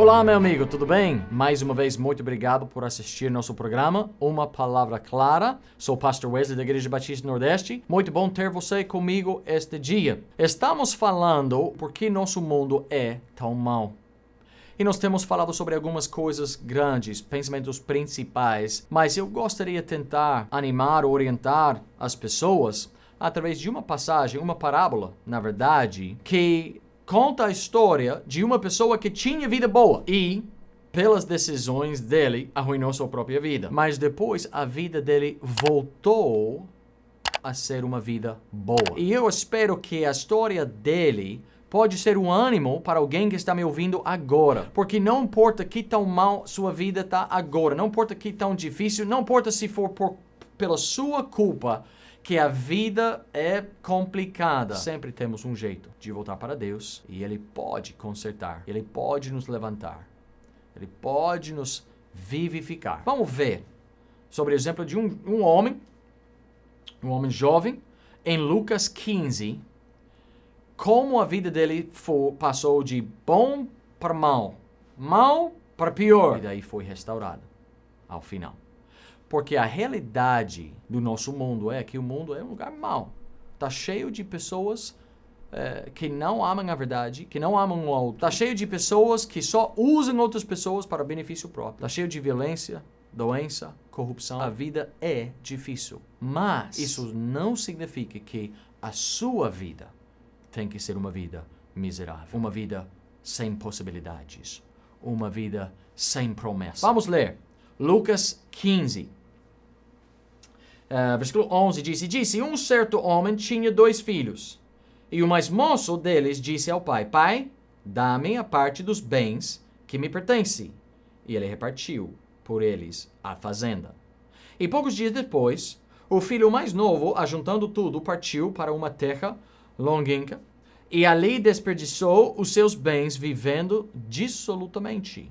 Olá, meu amigo, tudo bem? Mais uma vez, muito obrigado por assistir nosso programa Uma Palavra Clara. Sou o Pastor Wesley da Igreja Batista Nordeste. Muito bom ter você comigo este dia. Estamos falando por que nosso mundo é tão mau. E nós temos falado sobre algumas coisas grandes, pensamentos principais, mas eu gostaria de tentar animar, orientar as pessoas através de uma passagem, uma parábola, na verdade, que conta a história de uma pessoa que tinha vida boa e, pelas decisões dele, arruinou sua própria vida. Mas depois a vida dele voltou a ser uma vida boa. E eu espero que a história dele pode ser um ânimo para alguém que está me ouvindo agora. Porque não importa que tão mal sua vida está agora, não importa que tão difícil, não importa se for pela sua culpa, que a vida é complicada. Sempre temos um jeito de voltar para Deus e Ele pode consertar, Ele pode nos levantar, Ele pode nos vivificar. Vamos ver sobre o exemplo de um homem jovem, em Lucas 15, como a vida dele passou de bom para mal para pior, e daí foi restaurada ao final. Porque a realidade do nosso mundo é que o mundo é um lugar mau. Está cheio de pessoas que não amam a verdade, que não amam o outro. Está cheio de pessoas que só usam outras pessoas para benefício próprio. Está cheio de violência, doença, corrupção. A vida é difícil. Mas isso não significa que a sua vida tem que ser uma vida miserável. Uma vida sem possibilidades. Uma vida sem promessa. Vamos ler. Lucas 15. Versículo 11 disse, um certo homem tinha 2 filhos, e o mais moço deles disse ao pai, pai, dá-me a parte dos bens que me pertence. E ele repartiu por eles a fazenda. E poucos dias depois, o filho mais novo, ajuntando tudo, partiu para uma terra longínqua, e ali desperdiçou os seus bens vivendo dissolutamente.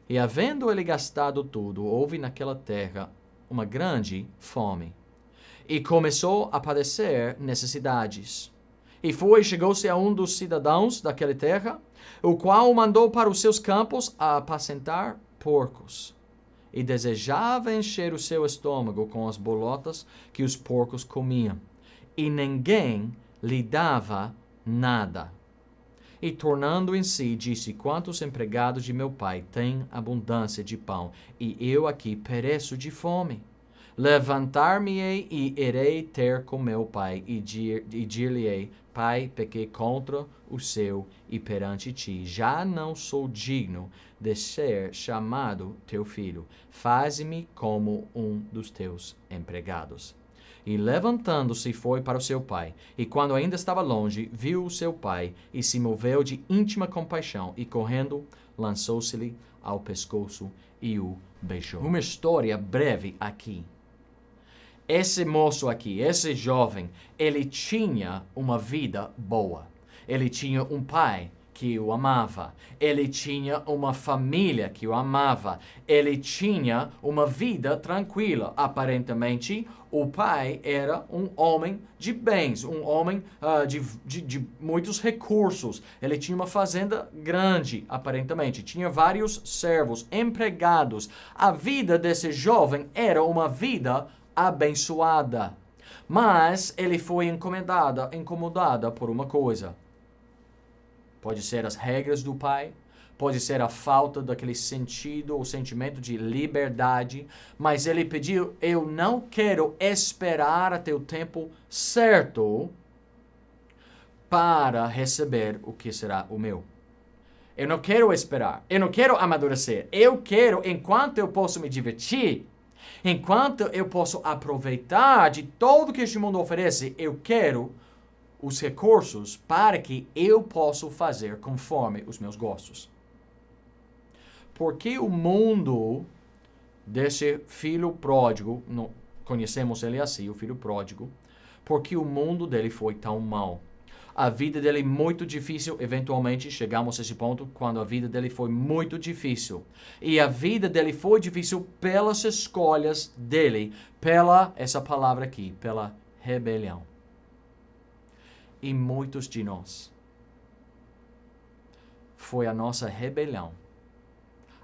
E havendo ele gastado tudo, houve naquela terra uma grande fome. E começou a padecer necessidades. E chegou-se a um dos cidadãos daquela terra, o qual o mandou para os seus campos a apacentar porcos. E desejava encher o seu estômago com as bolotas que os porcos comiam. E ninguém lhe dava nada. E tornando em si, disse, quantos empregados de meu pai têm abundância de pão, e eu aqui pereço de fome? Levantar-me-ei e irei ter com meu pai, e dir-lhe-ei, pai, pequei contra o céu e perante ti, já não sou digno de ser chamado teu filho, faze-me como um dos teus empregados. E levantando-se foi para o seu pai. E quando ainda estava longe, viu o seu pai e se moveu de íntima compaixão. E correndo, lançou-se-lhe ao pescoço e o beijou. Uma história breve aqui. Esse moço aqui, esse jovem, ele tinha uma vida boa. Ele tinha um pai que o amava. Ele tinha uma família que o amava. Ele tinha uma vida tranquila. Aparentemente, o pai era um homem de bens, um homem de muitos recursos. Ele tinha uma fazenda grande, aparentemente. Tinha vários servos, empregados. A vida desse jovem era uma vida abençoada. Mas ele foi incomodada por uma coisa. Pode ser as regras do pai, pode ser a falta daquele sentido ou sentimento de liberdade, mas ele pediu, eu não quero esperar até o tempo certo para receber o que será o meu. Eu não quero esperar, eu não quero amadurecer, eu quero, enquanto eu posso me divertir, enquanto eu posso aproveitar de tudo que este mundo oferece, eu quero os recursos para que eu possa fazer conforme os meus gostos. Porque o mundo desse filho pródigo, conhecemos ele assim, o filho pródigo, porque o mundo dele foi tão mau. A vida dele muito difícil, eventualmente chegamos a esse ponto quando a vida dele foi muito difícil. E a vida dele foi difícil pelas escolhas dele, essa palavra aqui, pela rebelião. E muitos de nós, foi a nossa rebelião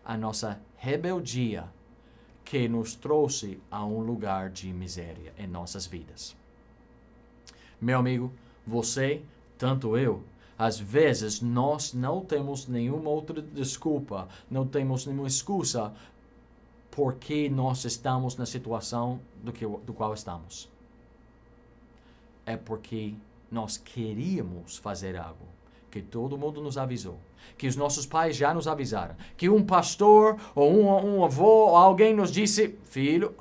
a nossa rebeldia que nos trouxe a um lugar de miséria em nossas vidas. Meu amigo, você, tanto eu, às vezes nós não temos nenhuma outra desculpa, não temos nenhuma excusa porque nós estamos na situação do qual estamos. É porque nós queríamos fazer algo que todo mundo nos avisou, que os nossos pais já nos avisaram, que um pastor ou um avô ou alguém nos disse, filho,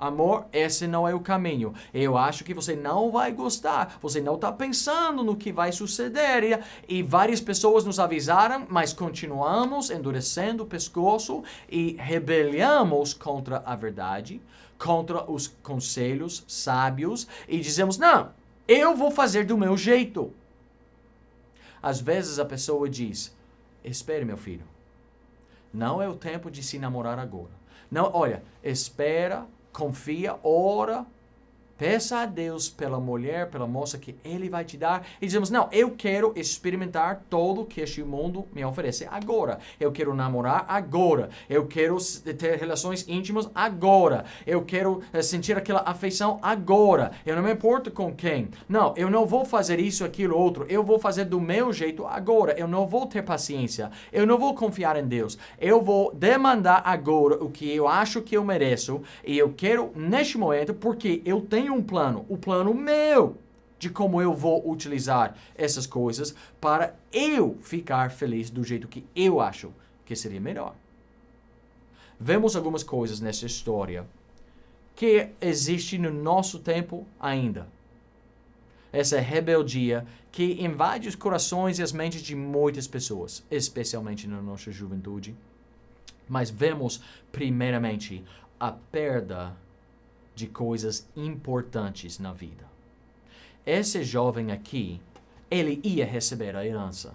amor, esse não é o caminho. Eu acho que você não vai gostar. Você não está pensando no que vai suceder. E várias pessoas nos avisaram, mas continuamos endurecendo o pescoço e rebelamos contra a verdade, contra os conselhos sábios e dizemos, não, eu vou fazer do meu jeito. Às vezes a pessoa diz, espere, meu filho, não é o tempo de se namorar agora. Não, olha, espera, confia, ora, peça a Deus pela mulher, pela moça que Ele vai te dar. E dizemos, não, eu quero experimentar tudo que este mundo me oferece agora. Eu quero namorar agora. Eu quero ter relações íntimas agora. Eu quero sentir aquela afeição agora. Eu não me importo com quem. Não, eu não vou fazer isso, aquilo, outro. Eu vou fazer do meu jeito agora. Eu não vou ter paciência. Eu não vou confiar em Deus. Eu vou demandar agora o que eu acho que eu mereço. E eu quero neste momento porque eu tenho um plano, o plano meu, de como eu vou utilizar essas coisas para eu ficar feliz do jeito que eu acho que seria melhor. Vemos algumas coisas nessa história que existe no nosso tempo ainda. Essa rebeldia que invade os corações e as mentes de muitas pessoas, especialmente na nossa juventude. Mas vemos, primeiramente, a perda de coisas importantes na vida. Esse jovem aqui, ele ia receber a herança.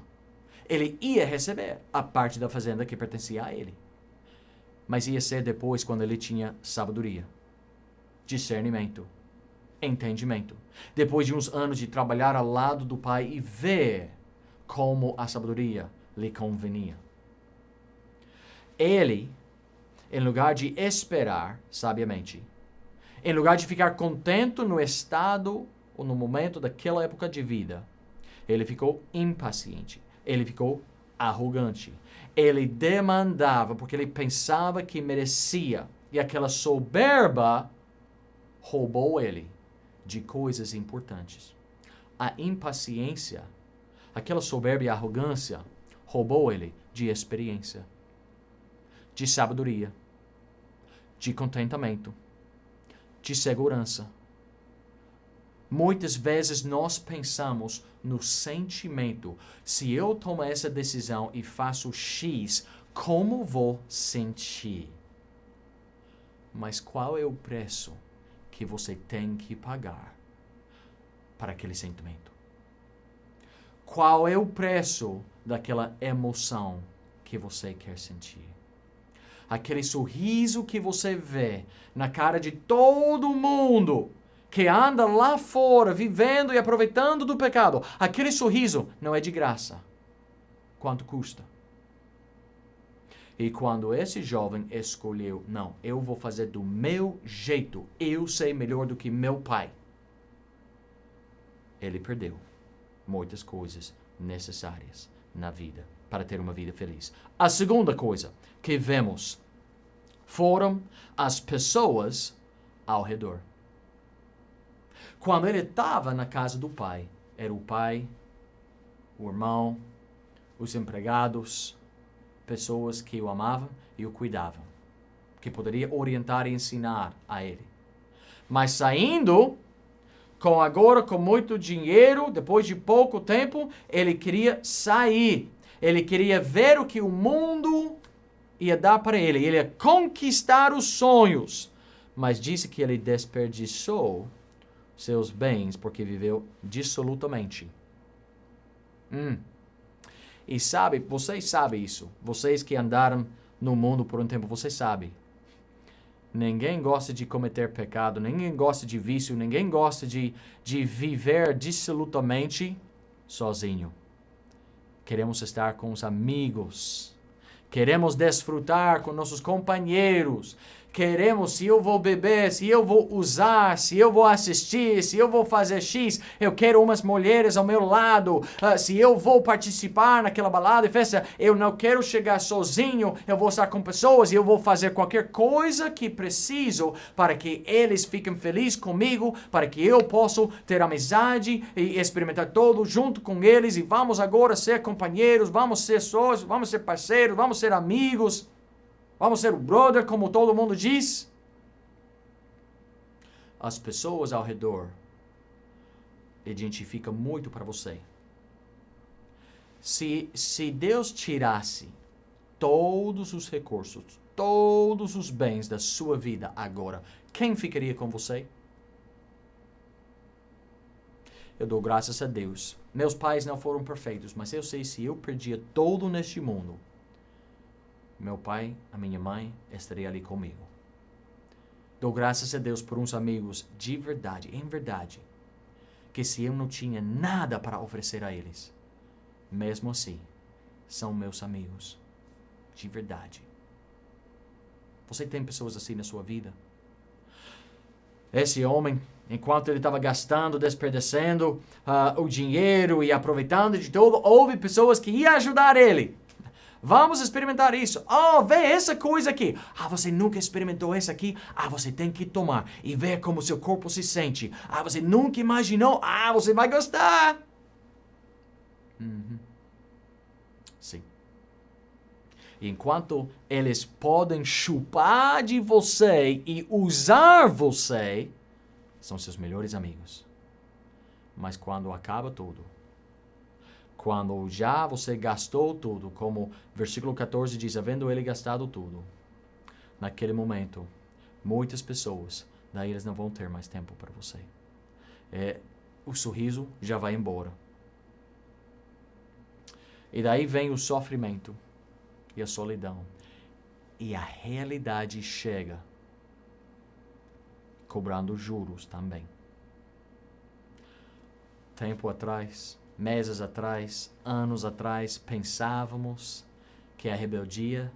Ele ia receber a parte da fazenda que pertencia a ele. Mas ia ser depois quando ele tinha sabedoria, discernimento, entendimento. Depois de uns anos de trabalhar ao lado do pai e ver como a sabedoria lhe convenia. Ele, em lugar de esperar sabiamente, em lugar de ficar contente no estado ou no momento daquela época de vida, ele ficou impaciente, ele ficou arrogante. Ele demandava porque ele pensava que merecia. E aquela soberba roubou ele de coisas importantes. A impaciência, aquela soberba e arrogância, roubou ele de experiência, de sabedoria, de contentamento, de segurança. Muitas vezes nós pensamos no sentimento. Se eu tomar essa decisão e faço X, como vou sentir? Mas qual é o preço que você tem que pagar para aquele sentimento? Qual é o preço daquela emoção que você quer sentir? Aquele sorriso que você vê na cara de todo mundo que anda lá fora, vivendo e aproveitando do pecado. Aquele sorriso não é de graça. Quanto custa? E quando esse jovem escolheu, não, eu vou fazer do meu jeito, eu sei melhor do que meu pai, ele perdeu muitas coisas necessárias na vida para ter uma vida feliz. A segunda coisa que vemos foram as pessoas ao redor. Quando ele estava na casa do pai, era o pai, o irmão, os empregados, pessoas que o amavam e o cuidavam, que poderia orientar e ensinar a ele. Mas saindo, com muito dinheiro, depois de pouco tempo, ele queria sair. Ele queria ver o que o mundo ia dar para ele. Ele ia conquistar os sonhos. Mas disse que ele desperdiçou seus bens porque viveu dissolutamente. E sabe, vocês sabem isso. Vocês que andaram no mundo por um tempo, vocês sabem. Ninguém gosta de cometer pecado, ninguém gosta de vício, ninguém gosta de viver dissolutamente sozinho. Queremos estar com os amigos. Queremos desfrutar com nossos companheiros. Queremos, se eu vou beber, se eu vou usar, se eu vou assistir, se eu vou fazer X, eu quero umas mulheres ao meu lado. Se eu vou participar naquela balada e festa, eu não quero chegar sozinho, eu vou estar com pessoas e eu vou fazer qualquer coisa que preciso para que eles fiquem felizes comigo, para que eu possa ter amizade e experimentar todo junto com eles e vamos agora ser companheiros, vamos ser sócios, vamos ser parceiros, vamos ser amigos. Vamos ser o brother, como todo mundo diz. As pessoas ao redor identificam muito para você. Se Deus tirasse todos os recursos, todos os bens da sua vida agora, quem ficaria com você? Eu dou graças a Deus. Meus pais não foram perfeitos, mas eu sei se eu perdia todo neste mundo, meu pai, a minha mãe, estaria ali comigo. Dou graças a Deus por uns amigos de verdade, em verdade, que se eu não tinha nada para oferecer a eles, mesmo assim, são meus amigos, de verdade. Você tem pessoas assim na sua vida? Esse homem, enquanto ele estava gastando, desperdiçando o dinheiro e aproveitando de tudo, houve pessoas que iam ajudar ele. Vamos experimentar isso. Vê essa coisa aqui. Você nunca experimentou essa aqui? Você tem que tomar e ver como seu corpo se sente. Você nunca imaginou? Você vai gostar. Sim. Enquanto eles podem chupar de você e usar você, são seus melhores amigos. Mas quando acaba tudo, quando já você gastou tudo, como versículo 14 diz, havendo ele gastado tudo, naquele momento, muitas pessoas, daí eles não vão ter mais tempo para você. O sorriso já vai embora. E daí vem o sofrimento e a solidão. E a realidade chega, cobrando juros também. Tempo atrás, meses atrás, anos atrás, pensávamos que a rebeldia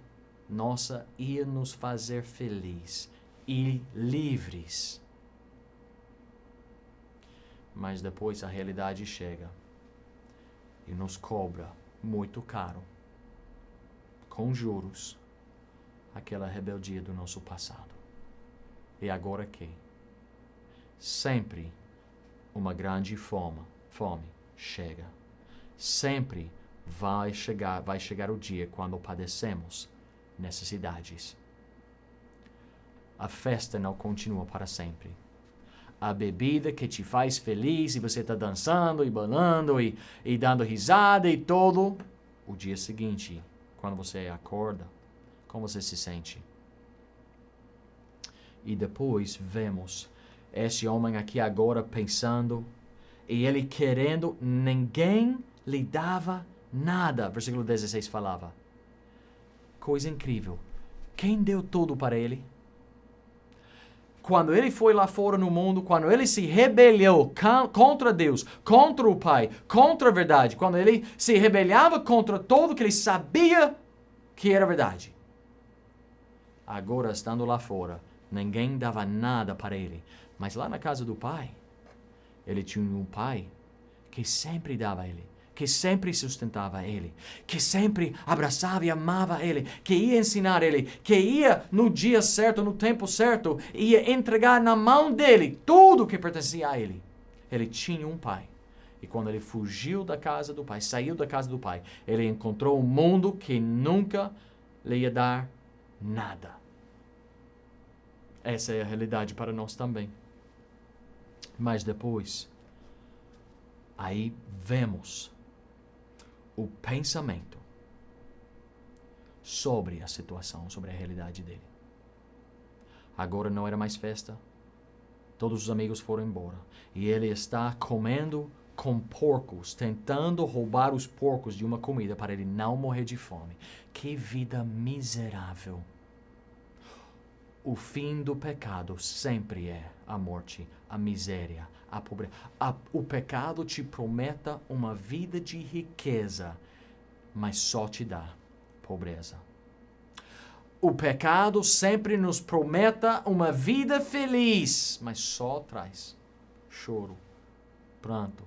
nossa ia nos fazer felizes e livres. Mas depois a realidade chega e nos cobra muito caro, com juros, aquela rebeldia do nosso passado. E agora que? Sempre uma grande fome chega. Sempre vai chegar o dia quando padecemos necessidades. A festa não continua para sempre. A bebida que te faz feliz e você está dançando e balando e dando risada e todo. O dia seguinte, quando você acorda, como você se sente? E depois vemos esse homem aqui agora pensando e ele querendo, ninguém lhe dava nada. Versículo 16 falava. Coisa incrível. Quem deu tudo para ele? Quando ele foi lá fora no mundo, quando ele se rebelou contra Deus, contra o Pai, contra a verdade, quando ele se rebelava contra tudo que ele sabia que era verdade. Agora, estando lá fora, ninguém dava nada para ele. Mas lá na casa do Pai, ele tinha um Pai que sempre dava a ele, que sempre sustentava ele, que sempre abraçava e amava ele, que ia ensinar ele, que ia no dia certo, no tempo certo, ia entregar na mão dele tudo que pertencia a ele. Ele tinha um Pai. E quando ele fugiu da casa do Pai, saiu da casa do Pai, ele encontrou um mundo que nunca lhe ia dar nada. Essa é a realidade para nós também. Mas depois, aí vemos o pensamento sobre a situação, sobre a realidade dele. Agora não era mais festa. Todos os amigos foram embora. E ele está comendo com porcos, tentando roubar os porcos de uma comida para ele não morrer de fome. Que vida miserável. O fim do pecado sempre é a morte, a miséria, a pobreza. O pecado te promete uma vida de riqueza, mas só te dá pobreza, o pecado sempre nos prometa uma vida feliz, mas só traz choro, pranto,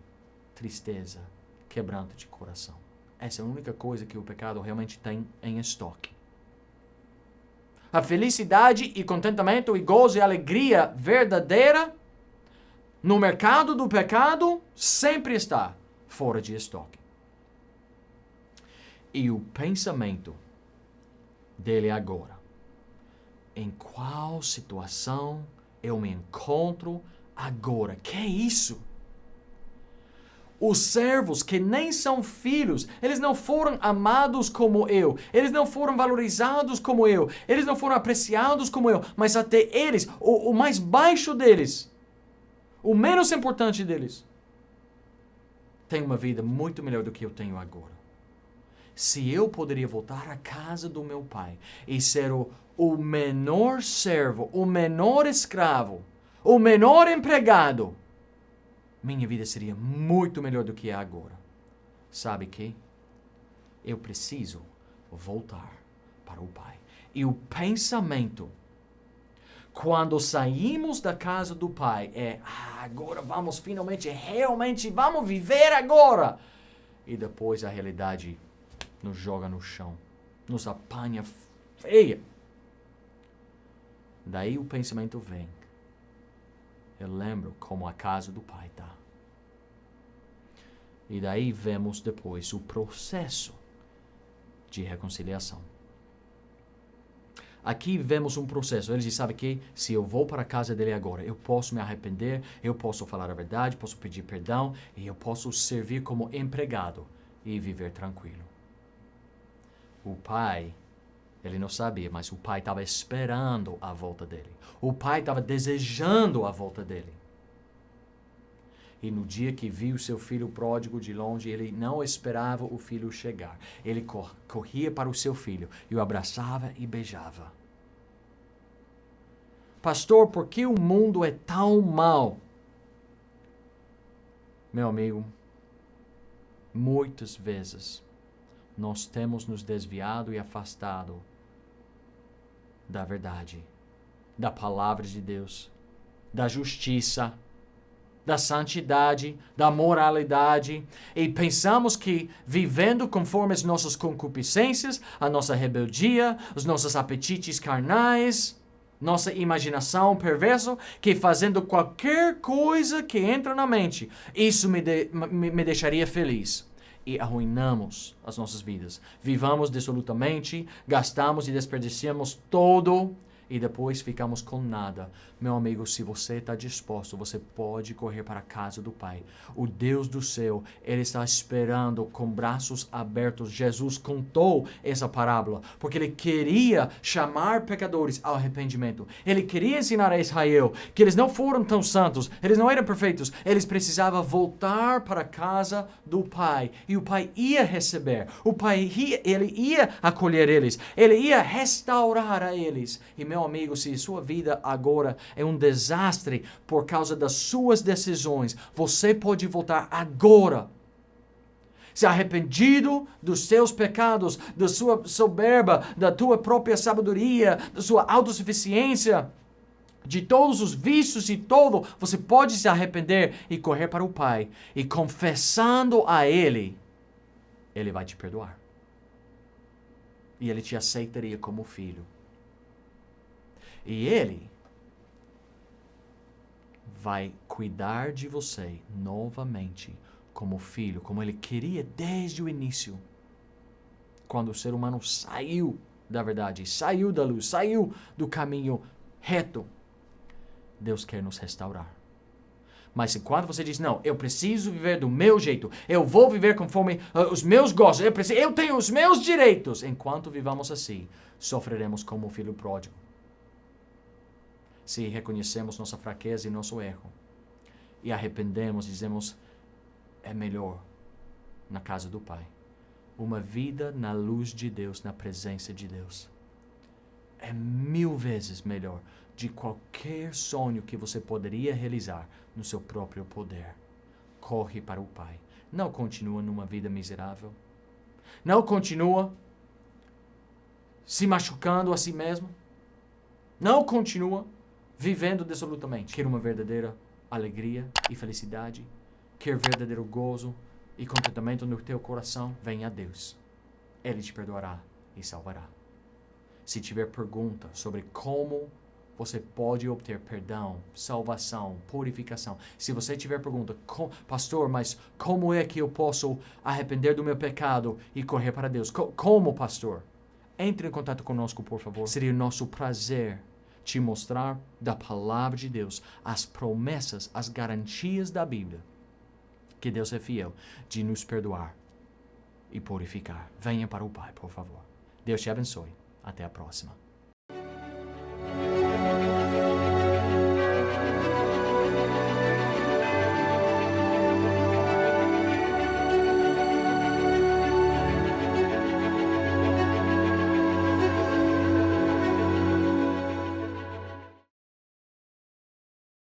tristeza, quebranto de coração. Essa é a única coisa que o pecado realmente tem em estoque. A felicidade e contentamento e gozo e alegria verdadeira no mercado do pecado sempre está fora de estoque. E o pensamento dele agora: em qual situação eu me encontro agora? Que é isso? Os servos que nem são filhos, eles não foram amados como eu, eles não foram valorizados como eu, eles não foram apreciados como eu, mas até eles, o mais baixo deles, o menos importante deles, tem uma vida muito melhor do que eu tenho agora. Se eu poderia voltar à casa do meu pai e ser o menor servo, o menor escravo, o menor empregado, minha vida seria muito melhor do que é agora. Sabe que? Eu preciso voltar para o Pai. E o pensamento, quando saímos da casa do Pai, é: agora vamos finalmente, realmente, vamos viver agora. E depois a realidade nos joga no chão, nos apanha feia. Daí o pensamento vem: eu lembro como a casa do Pai está. E daí vemos depois o processo de reconciliação. Aqui vemos um processo. Ele diz: sabe que se eu vou para a casa dele agora, eu posso me arrepender, eu posso falar a verdade, posso pedir perdão e eu posso servir como empregado e viver tranquilo. O pai, ele não sabia, mas o pai estava esperando a volta dele. O pai estava desejando a volta dele. E no dia que viu seu filho pródigo de longe, ele não esperava o filho chegar. Ele corria para o seu filho e o abraçava e beijava. Pastor, por que o mundo é tão mau? Meu amigo, muitas vezes nós temos nos desviado e afastado da verdade, da palavra de Deus, da justiça, da santidade, da moralidade, e pensamos que vivendo conforme as nossas concupiscências, a nossa rebeldia, os nossos apetites carnais, nossa imaginação perversa, que fazendo qualquer coisa que entra na mente, isso me deixaria feliz. E arruinamos as nossas vidas. Vivamos dissolutamente, gastamos e desperdiciamos todo e depois ficamos com nada. Meu amigo, se você está disposto, você pode correr para a casa do Pai. O Deus do céu, Ele está esperando com braços abertos. Jesus contou essa parábola porque Ele queria chamar pecadores ao arrependimento. Ele queria ensinar a Israel que eles não foram tão santos, eles não eram perfeitos, eles precisavam voltar para a casa do Pai. E o Pai ia receber, o Pai Ele ia acolher eles, Ele ia restaurar a eles. E meu amigo, se sua vida agora é um desastre por causa das suas decisões, você pode voltar agora. Se arrependido dos seus pecados, da sua soberba, da tua própria sabedoria, da sua autossuficiência, de todos os vícios e todo, você pode se arrepender e correr para o Pai. E confessando a Ele, Ele vai te perdoar. E Ele te aceitaria como filho. E Ele vai cuidar de você novamente como filho, como Ele queria desde o início. Quando o ser humano saiu da verdade, saiu da luz, saiu do caminho reto, Deus quer nos restaurar. Mas enquanto você diz: não, eu preciso viver do meu jeito, eu vou viver conforme os meus gostos, eu tenho os meus direitos. Enquanto vivamos assim, sofreremos como o filho pródigo. Se reconhecemos nossa fraqueza e nosso erro e arrependemos, dizemos: é melhor na casa do Pai. Uma vida na luz de Deus, na presença de Deus, é 1000 vezes melhor de qualquer sonho que você poderia realizar no seu próprio poder. Corre para o Pai. Não continua numa vida miserável. Não continua se machucando a si mesmo. Não continua vivendo dissolutamente. Quer uma verdadeira alegria e felicidade? Quer verdadeiro gozo e contentamento no teu coração? Venha a Deus. Ele te perdoará e salvará. Se tiver pergunta sobre como você pode obter perdão, salvação, purificação. Se você tiver pergunta, pastor, mas como é que eu posso arrepender do meu pecado e correr para Deus? Como, pastor? Entre em contato conosco, por favor. Seria nosso prazer te mostrar da palavra de Deus, as promessas, as garantias da Bíblia, que Deus é fiel de nos perdoar e purificar. Venha para o Pai, por favor. Deus te abençoe. Até a próxima.